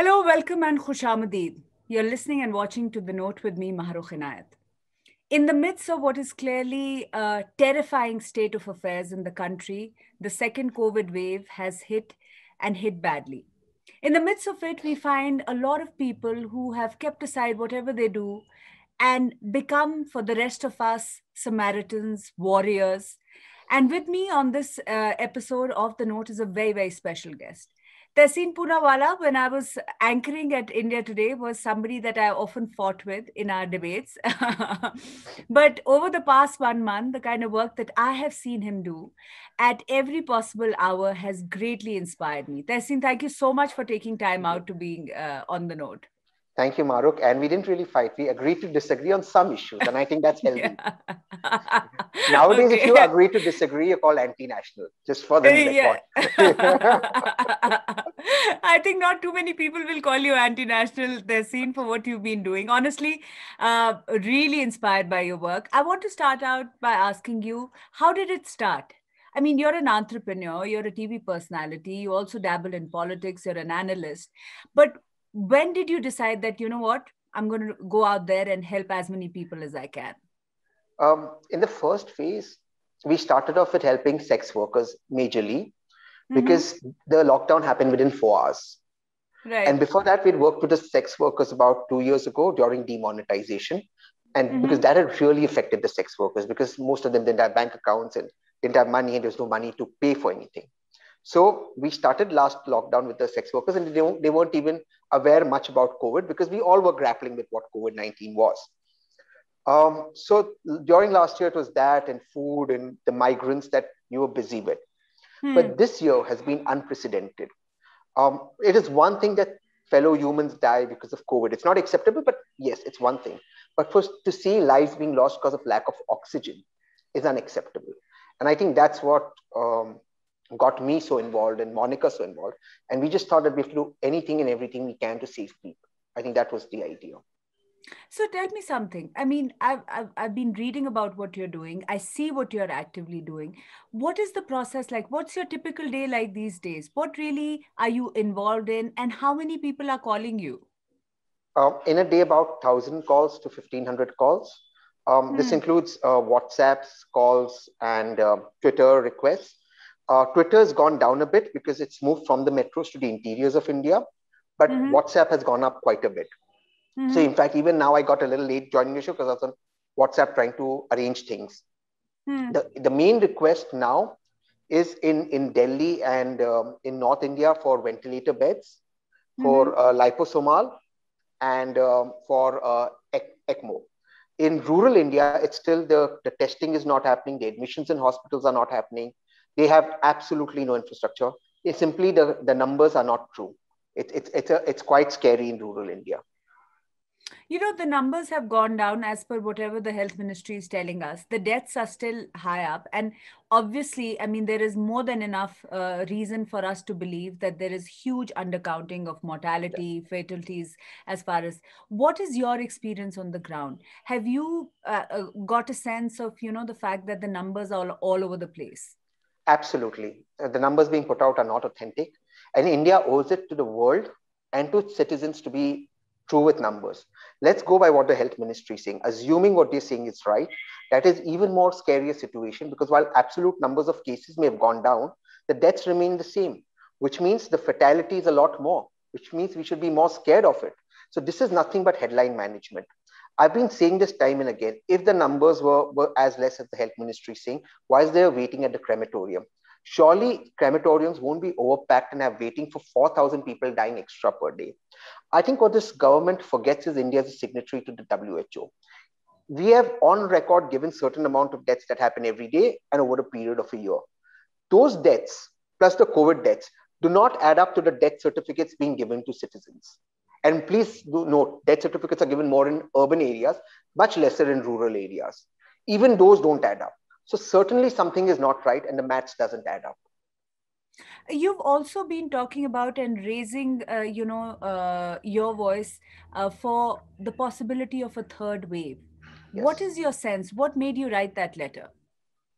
Hello, welcome and Khushamadid. You're listening and watching to The Note with me, Mahrukh Inayat. In the midst of what is clearly a terrifying state of affairs in the country, the second COVID wave has hit and hit badly. In the midst of it, we find a lot of people who have kept aside whatever they do and become, for the rest of us, Samaritans, warriors. And with me on this episode of The Note is a very, very special guest. Tehseen Poonawalla, when I was anchoring at India Today, was somebody that I often fought with in our debates. But over the past 1 month, the kind of work that I have seen him do at every possible hour has greatly inspired me. Tehseen, thank you so much for taking time out to being on the note. Thank you, Maruk. And we didn't really fight. We agreed to disagree on some issues. And I think that's healthy. Nowadays, if you agree to disagree, you're called anti-national, just for the record. I think not too many people will call you anti-national, Tehseen, for what you've been doing. Honestly, really inspired by your work. I want to start out by asking you, how did it start? I mean, you're an entrepreneur, you're a TV personality, you also dabble in politics, you're an analyst. But when did you decide that, you know what, I'm going to go out there and help as many people as I can? In the first phase, we started off with helping sex workers majorly because the lockdown happened within 4 hours. Right. And before that, we'd worked with the sex workers about 2 years ago during demonetization. And because that had really affected the sex workers, because most of them didn't have bank accounts and didn't have money, and there was no money to pay for anything. So we started last lockdown with the sex workers, and they weren't even aware much about COVID because we all were grappling with what COVID-19 was. So during last year, it was that and food and the migrants that you were busy with. But this year has been unprecedented. It is one thing that fellow humans die because of COVID. It's not acceptable, but yes, it's one thing. But to see lives being lost because of lack of oxygen is unacceptable. And I think that's what got me so involved and Monica so involved. And we just thought that we have to do anything and everything we can to save people. I think that was the idea. So tell me something. I mean, I've been reading about what you're doing. I see what you're actively doing. What is the process like? What's your typical day like these days? What really are you involved in, and how many people are calling you? In a day, about 1,000 calls to 1,500 calls. This includes WhatsApps, calls, and Twitter requests. Twitter has gone down a bit because it's moved from the metros to the interiors of India, but WhatsApp has gone up quite a bit. So in fact, even now I got a little late joining the show because I was on WhatsApp trying to arrange things. The main request now is in Delhi and in North India for ventilator beds, for liposomal, and for ECMO. In rural India, it's still the testing is not happening. The admissions in hospitals are not happening. They have absolutely no infrastructure. It's simply the numbers are not true. It's quite scary in rural India. You know, the numbers have gone down as per whatever the health ministry is telling us. The deaths are still high up. And obviously, I mean, there is more than enough reason for us to believe that there is huge undercounting of mortality, fatalities, as far as what is your experience on the ground? Have you got a sense of, you know, the fact that the numbers are all over the place? Absolutely. The numbers being put out are not authentic. And India owes it to the world and to its citizens to be true with numbers. Let's go by what the health ministry is saying. Assuming what they're saying is right, that is even more scarier situation because while absolute numbers of cases may have gone down, the deaths remain the same, which means the fatality is a lot more, which means we should be more scared of it. So this is nothing but headline management. I've been saying this time and again, if the numbers were as less as the health ministry is saying, why is there waiting at the crematorium? Surely crematoriums won't be overpacked and have waiting for 4,000 people dying extra per day. I think what this government forgets is India is a signatory to the WHO. We have on record given certain amount of deaths that happen every day and over a period of a year. Those deaths, plus the COVID deaths, do not add up to the death certificates being given to citizens. And please do note, death certificates are given more in urban areas, much lesser in rural areas. Even those don't add up. So certainly something is not right and the maths doesn't add up. You've also been talking about and raising, your voice for the possibility of a third wave. Yes. What is your sense? What made you write that letter?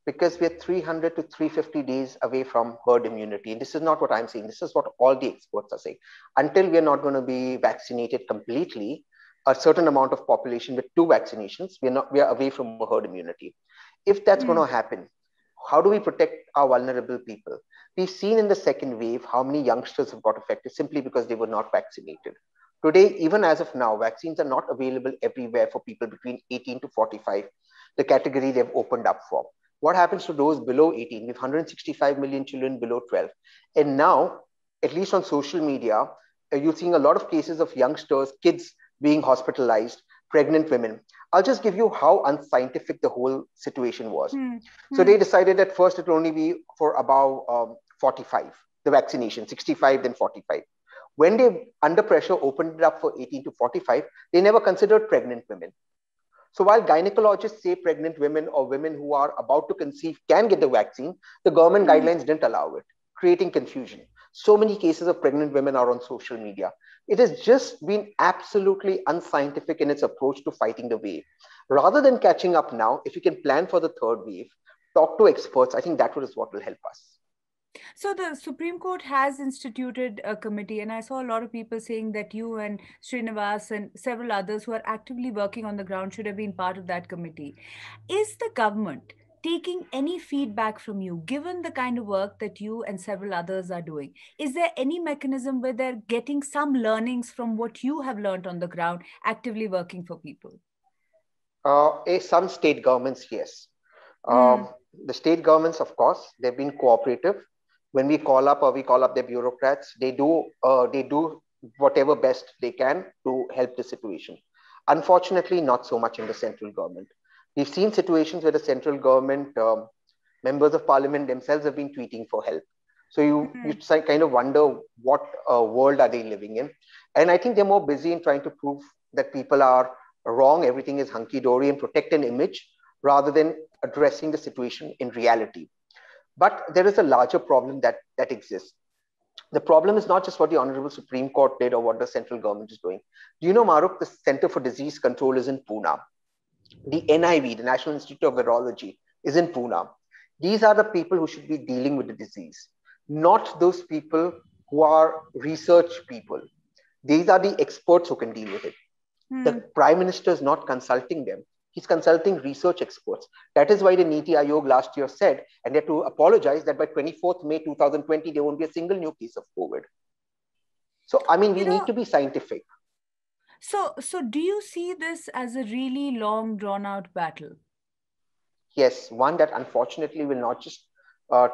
because we are 300 to 350 days away from herd immunity. And this is not what I'm saying. This is what all the experts are saying. Until we are not going to be vaccinated completely, a certain amount of population with 2 vaccinations, we are away from a herd immunity. If that's going to happen, how do we protect our vulnerable people? We've seen in the second wave how many youngsters have got affected simply because they were not vaccinated. Today, even as of now, vaccines are not available everywhere for people between 18 to 45, the category they've opened up for. What happens to those below 18? We have 165 million children below 12. And now, at least on social media, you're seeing a lot of cases of youngsters, kids being hospitalized, pregnant women. I'll just give you how unscientific the whole situation was. So they decided at first it will only be for about 45, the vaccination, 65, then 45. When they, under pressure, opened it up for 18 to 45, they never considered pregnant women. So while gynecologists say pregnant women or women who are about to conceive can get the vaccine, the government guidelines didn't allow it, creating confusion. So many cases of pregnant women are on social media. It has just been absolutely unscientific in its approach to fighting the wave. Rather than catching up now, if you can plan for the third wave, talk to experts, I think that is what will help us. So the Supreme Court has instituted a committee, and I saw a lot of people saying that you and Srinivas and several others who are actively working on the ground should have been part of that committee. Is the government taking any feedback from you, given the kind of work that you and several others are doing? Is there any mechanism where they're getting some learnings from what you have learned on the ground, actively working for people? Some state governments, yes. The state governments, of course, they've been cooperative. When we call up their bureaucrats, they do whatever best they can to help the situation. Unfortunately, not so much in the central government. We've seen situations where the central government members of parliament themselves have been tweeting for help. So you kind of wonder what world are they living in. And I think they're more busy in trying to prove that people are wrong, everything is hunky-dory, and protect an image rather than addressing the situation in reality. But there is a larger problem that exists. The problem is not just what the Honorable Supreme Court did or what the central government is doing. Do you know, Maruk, the Center for Disease Control is in Pune. The NIV, the National Institute of Virology, is in Pune. These are the people who should be dealing with the disease, not those people who are research people. These are the experts who can deal with it. The Prime Minister is not consulting them. He's consulting research experts. That is why the Niti Aayog last year said, and they had to apologize, that by 24th May 2020, there won't be a single new case of COVID. So, I mean, we need to be scientific. So do you see this as a really long, drawn-out battle? Yes, one that unfortunately will not just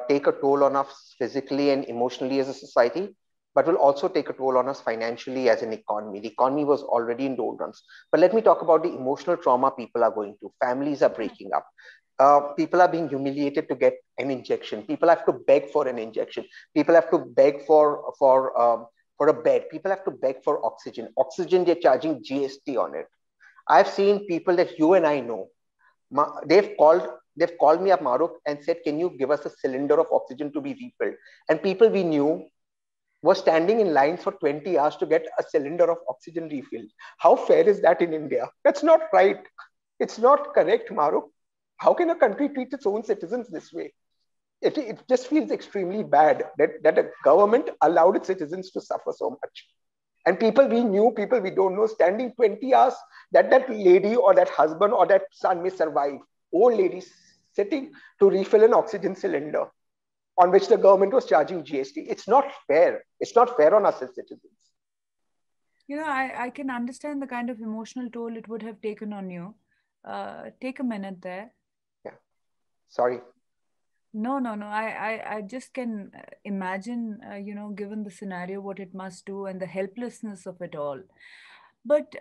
take a toll on us physically and emotionally as a society, but will also take a toll on us financially as an economy. The economy was already in doldrums. But let me talk about the emotional trauma people are going through. Families are breaking up. People are being humiliated to get an injection. People have to beg for an injection. People have to beg for a bed. People have to beg for oxygen. Oxygen, they're charging GST on it. I've seen people that you and I know. They've called me up, Maruk, and said, can you give us a cylinder of oxygen to be refilled? And people we knew were standing in lines for 20 hours to get a cylinder of oxygen refilled. How fair is that in India? That's not right. It's not correct, Maruk. How can a country treat its own citizens this way? It just feels extremely bad that a government allowed its citizens to suffer so much. And people we knew, people we don't know, standing 20 hours, that lady or that husband or that son may survive. Old ladies sitting to refill an oxygen cylinder on which the government was charging GST. It's not fair. It's not fair on us as citizens. You know, I can understand the kind of emotional toll it would have taken on you. Take a minute there. Yeah. Sorry. No. I just can imagine, given the scenario, what it must do and the helplessness of it all. But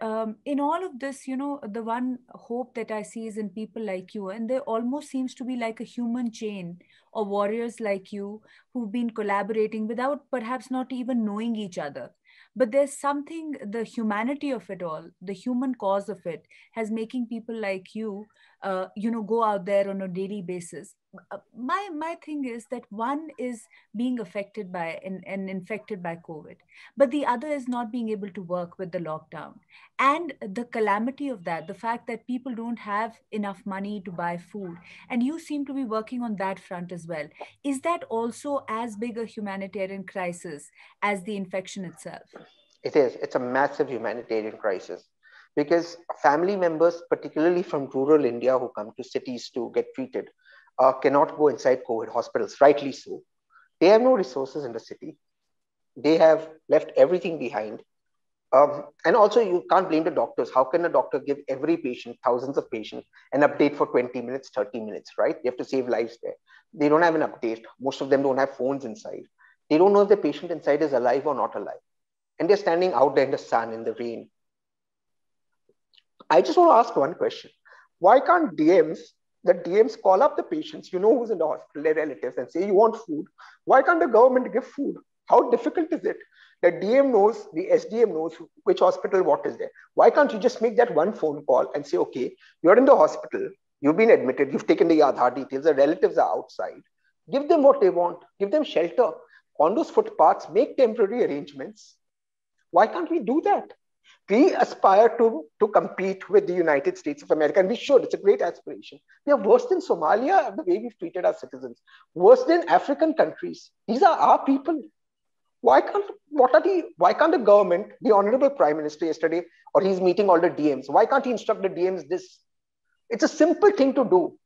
in all of this, the one hope that I see is in people like you. And there almost seems to be like a human chain of warriors like you who've been collaborating without perhaps not even knowing each other. But there's something, the humanity of it all, the human cause of it, has making people like you go out there on a daily basis. My thing is that one is being affected by and infected by COVID, but the other is not being able to work with the lockdown. And the calamity of that, the fact that people don't have enough money to buy food, and you seem to be working on that front as well. Is that also as big a humanitarian crisis as the infection itself? It is. It's a massive humanitarian crisis because family members, particularly from rural India who come to cities to get treated, cannot go inside COVID hospitals, rightly so. They have no resources in the city. They have left everything behind. And also, you can't blame the doctors. How can a doctor give every patient, thousands of patients, an update for 20 minutes, 30 minutes, right? They have to save lives there. They don't have an update. Most of them don't have phones inside. They don't know if the patient inside is alive or not alive. And they're standing out there in the sun, in the rain. I just want to ask one question. Why can't the DMs call up the patients, who's in the hospital, their relatives, and say, you want food? Why can't the government give food? How difficult is it? The DM knows, the SDM knows which hospital, what is there. Why can't you just make that one phone call and say, okay, you're in the hospital, you've been admitted, you've taken the Aadhaar details, the relatives are outside. Give them what they want, give them shelter. On those footpaths, make temporary arrangements. Why can't we do that? We aspire to compete with the United States of America, and we should. It's a great aspiration. We are worse than Somalia, the way we've treated our citizens, worse than African countries. These are our people. Why can't the government, the Honorable Prime Minister yesterday, or he's meeting all the DMs, why can't he instruct the DMs this? It's a simple thing to do.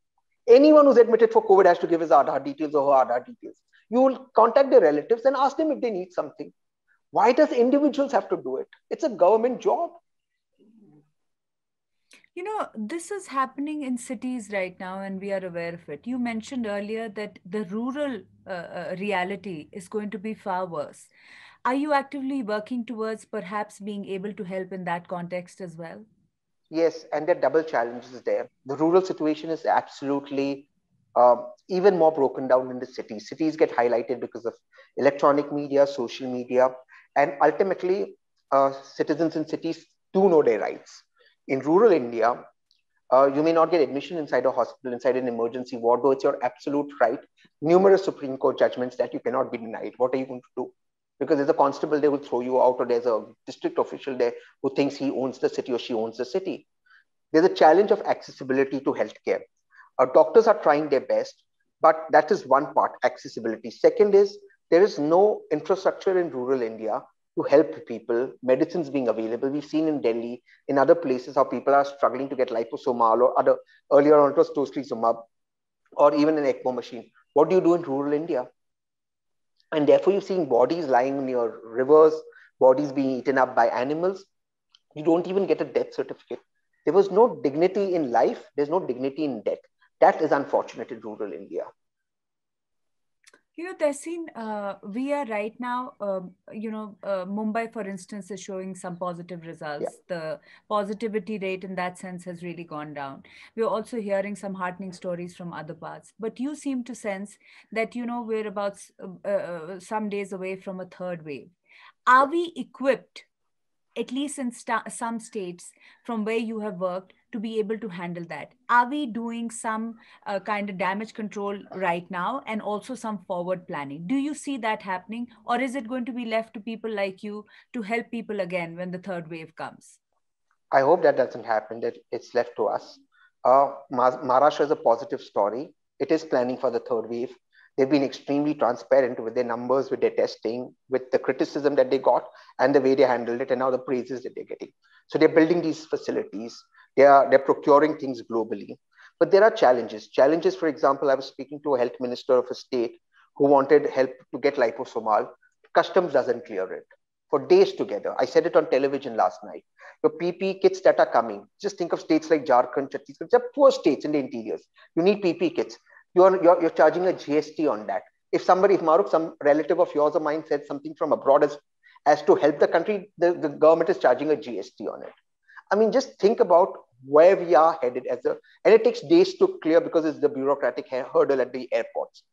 Anyone who's admitted for COVID has to give his Aadhaar details or her Aadhaar details. You will contact their relatives and ask them if they need something. Why does individuals have to do it? It's a government job. This is happening in cities right now, and we are aware of it. You mentioned earlier that the rural reality is going to be far worse. Are you actively working towards perhaps being able to help in that context as well? Yes, and there are double challenges there. The rural situation is absolutely even more broken down in the cities. Cities get highlighted because of electronic media, social media, and ultimately, citizens in cities do know their rights. In rural India, you may not get admission inside a hospital, inside an emergency ward, though it's your absolute right. Numerous Supreme Court judgments that you cannot be denied. What are you going to do? Because there's a constable, they will throw you out, or there's a district official there who thinks he owns the city or she owns the city. There's a challenge of accessibility to healthcare. Doctors are trying their best, but that is one part, accessibility. Second is there is no infrastructure in rural India to help people, medicines being available. We've seen in Delhi, in other places, how people are struggling to get liposomal or other, earlier on it was tocilizumab, or even an ECMO machine. What do you do in rural India? And therefore, you're seeing bodies lying near rivers, bodies being eaten up by animals. You don't even get a death certificate. There was no dignity in life. There's no dignity in death. That is unfortunate in rural India. Tehseen, we are right now, Mumbai, for instance, is showing some positive results. Yeah. The positivity rate in that sense has really gone down. We're also hearing some heartening stories from other parts. But you seem to sense that, we're about some days away from a third wave. Are we equipped, at least in some states from where you have worked, to be able to handle that? Are we doing some kind of damage control right now, and also some forward planning? Do you see that happening, or is it going to be left to people like you to help people again when the third wave comes? I hope that doesn't happen, that it's left to us. Maharashtra is a positive story. It is planning for the third wave. They've been extremely transparent with their numbers, with their testing, with the criticism that they got, and the way they handled it, and now the praises that they're getting. So they're building these facilities. They're procuring things globally. But there are challenges. Challenges, for example, I was speaking to a health minister of a state who wanted help to get liposomal. Customs doesn't clear it for days together. I said it on television last night. Your PPE kits that are coming, just think of states like Jharkhand, Chhattisgarh, they're poor states in the interiors. You need PPE kits. You're charging a GST on that. If Maruk, some relative of yours or mine said something from abroad as to help the country, the government is charging a GST on it. I mean, just think about where we are headed and it takes days to clear because it's the bureaucratic hurdle at the airports.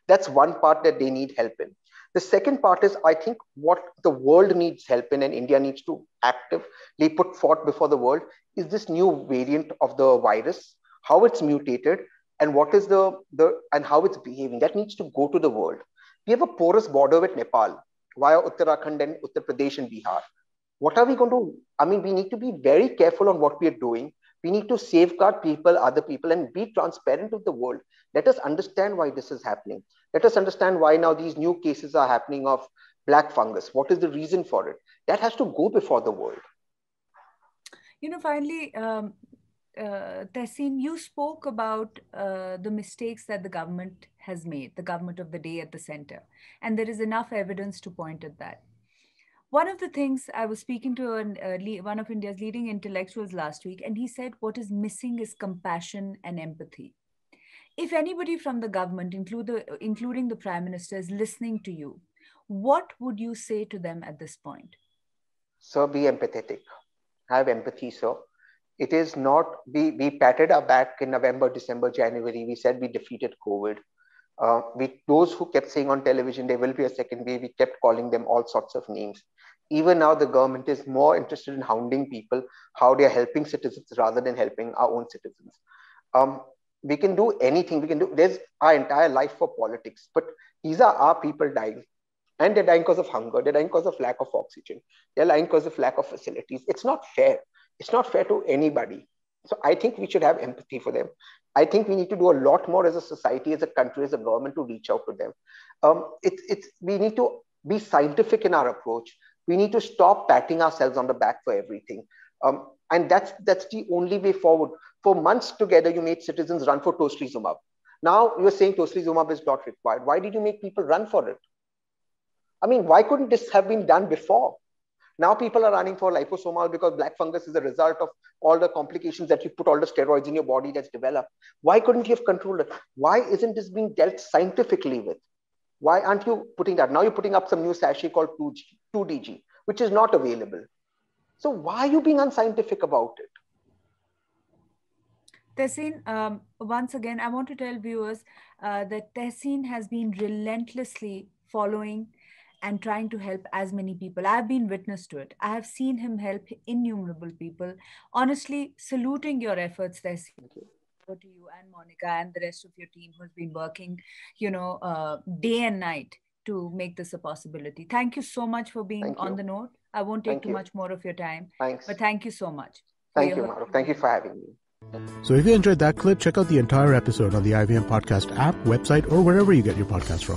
That's one part that they need help in. The second part is, I think, what the world needs help in and India needs to actively put forth before the world is this new variant of the virus, how it's mutated, and what is and how it's behaving. That needs to go to the world. We have a porous border with Nepal via Uttarakhand and Uttar Pradesh and Bihar. What are we going to? I mean, we need to be very careful on what we are doing. We need to safeguard people, other people, and be transparent with the world. Let us understand why this is happening. Let us understand why now these new cases are happening of black fungus. What is the reason for it? That has to go before the world. Finally, Tehseen, you spoke about the mistakes that the government has made, the government of the day at the center, and there is enough evidence to point at that. One of the things, I was speaking to one of India's leading intellectuals last week, and he said what is missing is compassion and empathy. If anybody from the government, including the Prime Minister, is listening to you, what would you say to them at this point? Sir, be empathetic. Have empathy, sir. It is not, we patted our back in November, December, January. We said we defeated COVID. Those who kept saying on television, there will be a second wave, we kept calling them all sorts of names. Even now, the government is more interested in hounding people, how they are helping citizens rather than helping our own citizens. We can do anything. There's our entire life for politics, but these are our people dying. And they're dying because of hunger. They're dying because of lack of oxygen. They're dying because of lack of facilities. It's not fair. It's not fair to anybody. So I think we should have empathy for them. I think we need to do a lot more as a society, as a country, as a government to reach out to them. We need to be scientific in our approach. We need to stop patting ourselves on the back for everything. And that's the only way forward. For months together, you made citizens run for tocilizumab. Now you're saying tocilizumab is not required. Why did you make people run for it? I mean, why couldn't this have been done before? Now people are running for liposomal because black fungus is a result of all the complications that you put all the steroids in your body that's developed. Why couldn't you have controlled it? Why isn't this being dealt scientifically with? Why aren't you putting that? Now you're putting up some new sachet called 2DG, which is not available. So why are you being unscientific about it? Tehseen, once again, I want to tell viewers that Tehseen has been relentlessly following and trying to help as many people. I've been witness to it. I have seen him help innumerable people. Honestly, saluting your efforts, Tehseen. To you and Monica and the rest of your team who's been working, day and night to make this a possibility. Thank you so much for being on the note. I won't take too much more of your time. Thanks. But thank you so much. Thank you, Maru. Thank you for having me. So if you enjoyed that clip, check out the entire episode on the IVM Podcast app, website, or wherever you get your podcasts from.